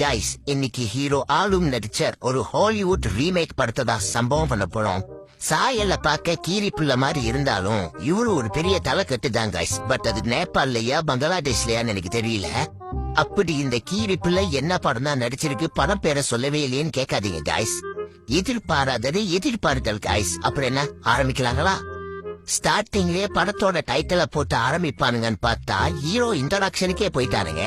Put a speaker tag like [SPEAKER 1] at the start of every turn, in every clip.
[SPEAKER 1] Guys, இன்னைக்கு hero ஆளும் நடிச்ச ஒரு ஹாலிவுட் ரீமேக் படத்தை தான் சம்பவம் பண்ண போறோம். சாயல்ல பார்க்க கீரி புள்ள மாதிரி இருந்தாலும் இவரு ஒரு பெரிய தலைக்கட்டு தான் கைஸ். பட் அது நேபாள்லயா பங்களாதேஷ்லயான்னு எனக்கு தெரியல. அப்படி இந்த கீரி பிள்ளை என்ன படம் தான் நடிச்சிருக்கு, படம் பேரை சொல்லவே இல்லையேன்னு கேட்காதீங்க கைஸ். எதிர்பாராதது எதிர்பார்த்தல் கைஸ். அப்புறம் என்ன ஆரம்பிக்கலாங்களா? ஸ்டார்டிங்லயே படத்தோட டைட்டில போட்டு ஆரம்பிப்பானுங்கன்னு பார்த்தா ஹீரோ இன்ட்ரோடக்ஷனுக்கே போயிட்டானுங்க.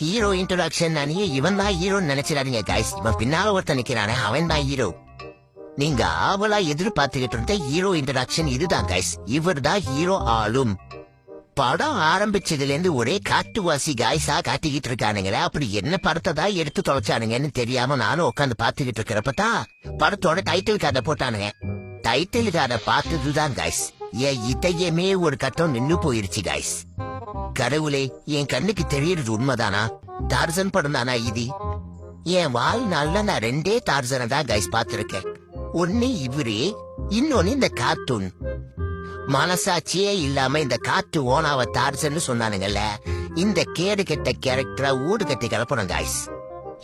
[SPEAKER 1] ஹீரோ இன்ட்ரோடக்ஷன் இவன் தான் ஹீரோன்னு நினைச்சிடாதீங்க கைஸ். இவன் பின்னால ஒருத்தன் நிக்கிறானே அவன் தான் ஹீரோ. நீங்க ஆவலா எதிர்பார்த்துக்கிட்டு இருந்த ஹீரோ இன்ட்ரோடக்ஷன் இதுதான் கைஸ். இவர் தான் ஹீரோ ஆளும். படம் ஆரம்பிச்சதுல இருந்து ஒரே காட்டுவாசி காய்ஸா காட்டிக்கிட்டு இருக்கானுங்களே. அப்படி என்ன படத்தை தான் எடுத்து தொலைச்சானுங்கன்னு தெரியாம நானும் உட்காந்து பாத்துக்கிட்டு இருக்கிறப்பதான் படத்தோட டைட்டில் கார்டை போட்டானுங்க. டைட்டில் கார்டை பார்த்ததுதான் கைஸ் என் இதயமே ஒரு கட்டம் நின்னு போயிருச்சு கைஸ். கடவுளே, என் கண்ணுக்கு தெரியறது உண்மைதானா? டார்சன் படம் தானா இது? என் வாழ்நாள்ல நான் 2 டார்சனை தான் கைஸ் பாத்திருக்கேன். ஒன்னு இவரே, இன்னொன்னு இந்த கார்ட்டூன். மனசாட்சியே இல்லாம இந்த காட்டு ஓனாவ டார்சன் சொன்னானுங்கல்ல. இந்த கேடு கெட்ட கேரக்டரா ஊடு கட்டி கிளப்பணும் கைஸ்.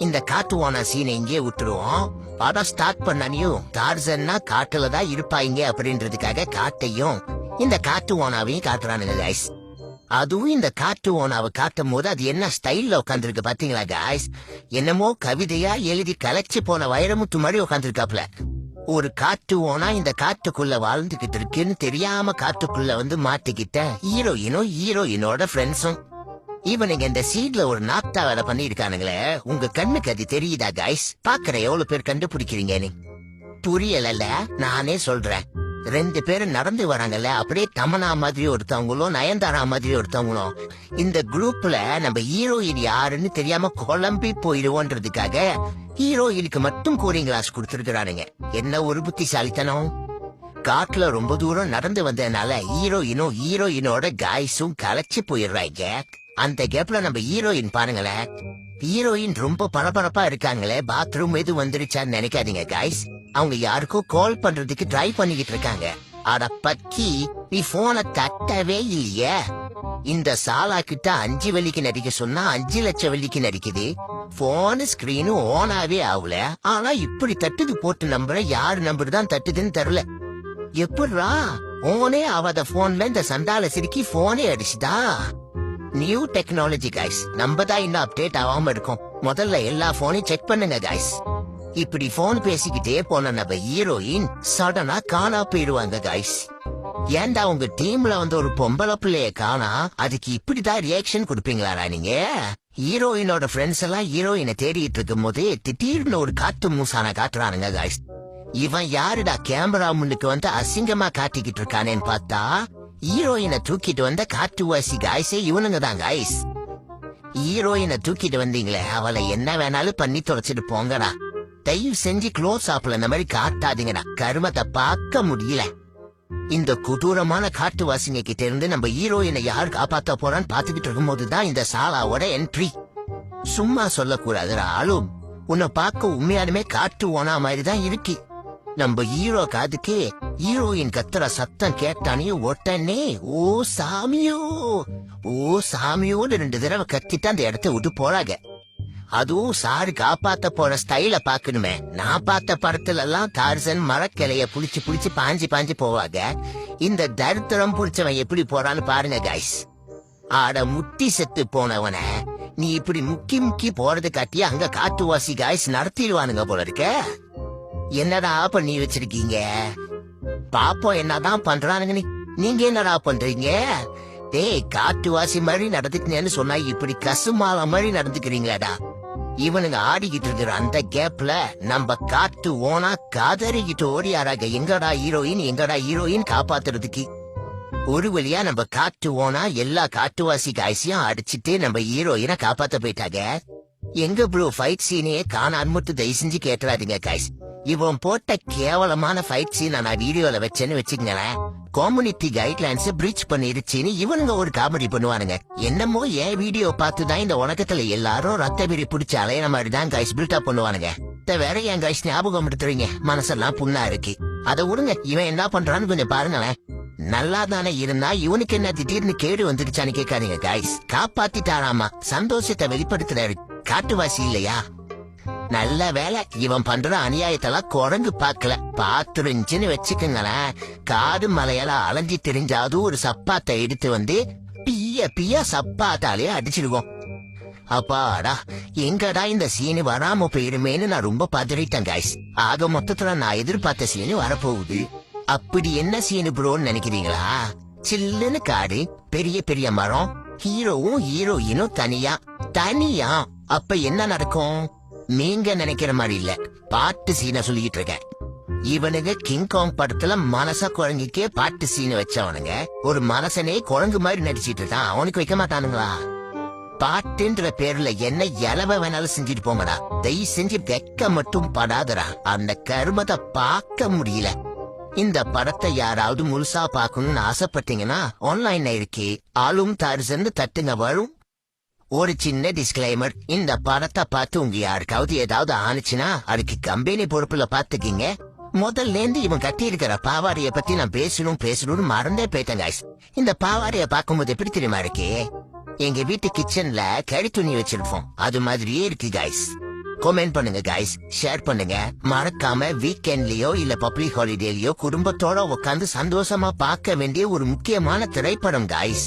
[SPEAKER 1] இந்த காட்டு ஓனா சீனை இங்கே விட்டுருவோம். படம் ஸ்டார்ட் பண்ணனையும் டார்சன்னா காட்டுல தான் இருப்பாங்க அப்படின்றதுக்காக காட்டையும் இந்த காட்டு ஓனாவையும் காட்டுறானுங்க கைஸ். அதுவும் இந்த காட்டு ஓனாவை காட்டும் போது அது என்ன ஸ்டைல்ல உட்காந்துருக்கு பாத்தீங்களா கைஸ்? என்னமோ கவிதையா எழுதி கலைச்சு போன வைரமுத்து மாதிரி உட்காந்துருக்காப்ல. ஒரு காட்டு ஓனா இந்த காட்டுக்குள்ள வாழ்ந்துகிட்டு இருக்குன்னு தெரியாம காட்டுக்குள்ள வந்து மாட்டிக்கிட்ட ஹீரோயினும் ஹீரோயினோட ஃப்ரெண்ட்ஸும். இவனுங்க இந்த சீட்ல ஒரு நாட்டா வேலை பண்ணிருக்கானுங்களே. உங்க கண்ணுக்கு அது தெரியுதா கைஸ்? பாக்குற எவ்வளவு பேர் கண்டுபிடிக்கிறீங்கன்னு புரியல. நானே சொல்றேன். 2 பேரும் நடந்து வராங்கல்ல, அப்படியே தமனா மாதிரி ஒருத்தவங்களும் நயன்தாரா மாதிரி ஒருத்தவங்களும். இந்த குரூப்ல நம்ம ஹீரோயின் யாருன்னு தெரியாம குழம்பி போயிடுவோன்றதுக்காக ஹீரோயினுக்கு மட்டும் கூலிங் கிளாஸ் கொடுத்துருக்கானுங்க. என்ன ஒரு புத்திசாலித்தனம்! காட்டுல ரொம்ப தூரம் நடந்து வந்ததுனால ஹீரோயினும் ஹீரோயினோட காய்ஸும் கலைச்சு போயிடுறாங்க. அந்த கேப்ல நம்ம ஹீரோயின் பாருங்களேன். ஹீரோயின் ரொம்ப பரபரப்பா இருக்காங்களே. பாத்ரூம் எது வந்துருச்சான்னு நினைக்காதீங்க கைஸ். அவங்க யாருக்கோ கால் பண்றதுக்கு ட்ரை பண்ணிக்கிட்டு இருக்காங்க. அட பக்கி, நீ போனை தட்டவே இல்லையே. இந்த சாலா கிட்ட 5 வெள்ளிக்கு நடிக்க சொன்னா 5 லட்சம் வெள்ளிக்கு நடிக்குது. போன் ஸ்கிரீனும் ஓனாவே ஆகல. ஆனா இப்படி தட்டுது போட்டு நம்புற. யாரு நம்பர் தான் தட்டுதுன்னு தெரியல. எப்படா ஓனே ஆவாத போன்ல இந்த சண்டால சிரிக்கி போனே அடிச்சுதா? New technology guys. நம்ம தான் இன்னும் அப்டேட் ஆகாம இருக்கோம். முதல்ல எல்லா போனையும் செக் பண்ணுங்க கைஸ். இப்படி போன் பேசிக்கிட்டே போன நம்ம ஹீரோயின் சடனா காணா போயிடுவாங்க கைஸ். ஏன்டா உங்க டீம்ல வந்து ஒரு பொம்பளை பிள்ளைய காணா, அதுக்கு இப்படிதான் ரியாக்ஷன் கொடுப்பீங்களா நீங்க? ஹீரோயினோட ஃப்ரெண்ட்ஸ் எல்லாம் ஹீரோயினை தேடிட்டு இருக்கும் போது திடீர்னு ஒரு காட்டு மூசான காட்டுறானுங்க கைஸ். இவன் யாருடா கேமரா முன்னுக்கு வந்து அசிங்கமா காட்டிக்கிட்டு இருக்கானேன்னு பார்த்தா ஹீரோயினை தூக்கிட்டு வந்த காட்டுவாசி காய்ஸே இவனுங்க தான் கைஸ். ஹீரோயினை தூக்கிட்டு வந்தீங்களே, அவளை என்ன வேணாலும் பண்ணி தொலைச்சிட்டு போங்கடா. தயவு செஞ்சு க்ளோஸ் ஆப்ல இந்த மாதிரி காட்டாதீங்கடா. கருமத்தை பார்க்க முடியல. இந்த கொடூரமான காட்டுவாசிங்க கிட்ட இருந்து நம்ம ஹீரோயினை யார் காப்பாத்த போறான்னு பாத்துக்கிட்டு இருக்கும் போதுதான் இந்த சாலாவோட என்ட்ரி. சும்மா சொல்லக்கூடாதுடா ஆளும். உன்னை பார்க்க உண்மையாலுமே காட்டு ஓனா மாதிரி தான் இருக்கு. நம்ம ஹீரோ காதுக்கு ஹீரோயின் கத்துற சத்தம் கேட்டானே உடனே ஓ சாமியோ ஓ சாமியோன்னு 2 தடவை கத்திட்டு அந்த இடத்த விட்டு போறாங்க. அதுவும் சாரு காப்பாத்த போற ஸ்டைல பாக்கணுமே. நான் பார்த்த படத்துல எல்லாம் டார்சன் மரக்கிளைய புடிச்சு பாஞ்சு போவாங்க. இந்த தரித்திரம் புடிச்சவன் எப்படி போறான்னு பாருங்க கைஸ். ஆட முட்டி செத்து போனவன நீ இப்படி முக்கி போறது காட்டி அங்க காட்டுவாசி காய்ஸ் நடத்திடுவானுங்க போல இருக்க. என்னடா பண்ணி வச்சிருக்கீங்க? பாப்போம் என்னதான் பண்றானுங்க. நீங்க என்னடா பண்றீங்க? டேய், காட்டுவாசி மாதிரி நடந்துக்கினேன்னு சொன்னா இப்படி கசுமால மாதிரி நடந்துக்கிறீங்களாடா. இவனுங்க ஆடிக்கிட்டு இருக்கிற அந்த கேப்ல நம்ம காட்டு ஓனா காதறிக்கிட்டு ஓடியாராக. எங்கடா ஹீரோயின் காப்பாத்துறதுக்கு. ஒரு வழியா நம்ம காட்டு ஓனா எல்லா காட்டுவாசி காய்ச்சியும் அடிச்சுட்டு நம்ம ஹீரோயினை காப்பாத்த போயிட்டாங்க. எங்க ப்ரோ ஃபைட் சீனையே காணான்னு மட்டும் தயவு செஞ்சு கேட்டுறாதீங்க கைஸ். இவன் போட்ட கேவலமான ஃபைட் சீன் நான் வீடியோல வச்சேன்னு வச்சுக்கங்களேன், கம்யூனிட்டி கைட்லைன்ஸ் பிரீச் பண்ணிருச்சுன்னு இவனுங்க ஒரு காமெடி பண்ணுவானுங்க. என்னமோ என் வீடியோ பார்த்துதான் இந்த உலகத்துல எல்லாரும் ரத்த விரி பிடிச்ச அலையிற மாதிரி தான் கைஸ் பில்டப் பண்ணுவானுங்க. வேற என் கைஸ் ஞாபகம் எடுத்துறீங்க, மனசெல்லாம் புண்ணா இருக்கு. அதை விடுங்க. இவன் என்ன பண்றான்னு கொஞ்சம் பாருங்களேன். நல்லா தானே இருந்தா இவனுக்கு என்ன திடீர்னு கேடு வந்துருச்சான்னு கேட்காதீங்க கைஸ். காப்பாத்திட்டாராமா, சந்தோஷத்தை வெளிப்படுத்துறாரு. காட்டுவாசி இல்லையா? நல்ல வேலை இவன் பண்ற அநியாயத்தெல்லாம் குரங்கு பார்க்கல. பாத்துருந்துச்சுன்னு வச்சுக்கோங்களேன், காடு மலையால அலைஞ்சி தெரிஞ்சாவது ஒரு சப்பாத்தை எடுத்து வந்து பிய பிய சப்பாத்தாலே அடிச்சிருவோம். அப்பாடா, எங்கடா இந்த சீனு வராம போயிருமேன்னு நான் ரொம்ப பதறிட்டேன் கைஸ். ஆக மொத்தத்துல நான் எதிர்பார்த்த சீனு வரப்போகுது. அப்படி என்ன சீனு ப்ரோன்னு நினைக்கிறீங்களா? சில்லுன்னு காடு, பெரிய பெரிய மரம், ஹீரோவும் ஹீரோயினும் தனியா தனியா. அப்ப என்ன நடக்கும்? நீங்க நினைக்கிற மாதிரி இல்ல, பாட்டு சீனை சொல்லிட்டு இருக்கேன். இவனுங்க கிங்காங் படத்துல மனச குழந்தைக்கே பாட்டு சீனை வச்சவனுங்க ஒரு மனசனே குரங்கு மாதிரி நடிச்சிட்டு இருக்கான். அவனுக்கு வைக்க மாட்டானுங்களா? பாட்டுன்ற பேர்ல என்ன இலவ வேணாலும் செஞ்சுட்டு போங்கடா. தயவு செஞ்சு வெக்க மட்டும் படாதடா. அந்த கருமத்தை பார்க்க முடியல. இந்த படத்தை யாராவது முழுசா பார்க்கணும்னு ஆசைப்பட்டீங்கன்னா ஆன்லைன்ல இருக்கே ஆளும் தாரிசன்னு தட்டுங்க வரும். ஒரு சின்ன டிஸ்கிளைமர், இந்த படத்தை பார்த்து உங்க யாருக்காவது ஏதாவது ஆனிச்சுன்னா அதுக்கு கம்பெனி பொறுப்புல பாத்துக்கிங்க. முதல்ல இருந்து இவன் கட்டி இருக்கிற பாவாடைய பத்தி நான் பேசணும்னு மறந்தே போயிட்டேன் கைஸ். இந்த பாவாடைய பார்க்கும்போது எப்படி தெரியுமா இருக்கு? எங்க வீட்டு கிச்சன்ல கறி துணி வச்சிருப்போம், அது மாதிரியே இருக்கு கைஸ். கமெண்ட் பண்ணுங்க கைஸ், ஷேர் பண்ணுங்க. மறக்காம வீக்கெண்ட்லயோ இல்ல பப்ளிக் ஹாலிடேலயோ குடும்பத்தோட உட்காந்து சந்தோஷமா பார்க்க வேண்டிய ஒரு முக்கியமான திரைப்படம் கைஸ்.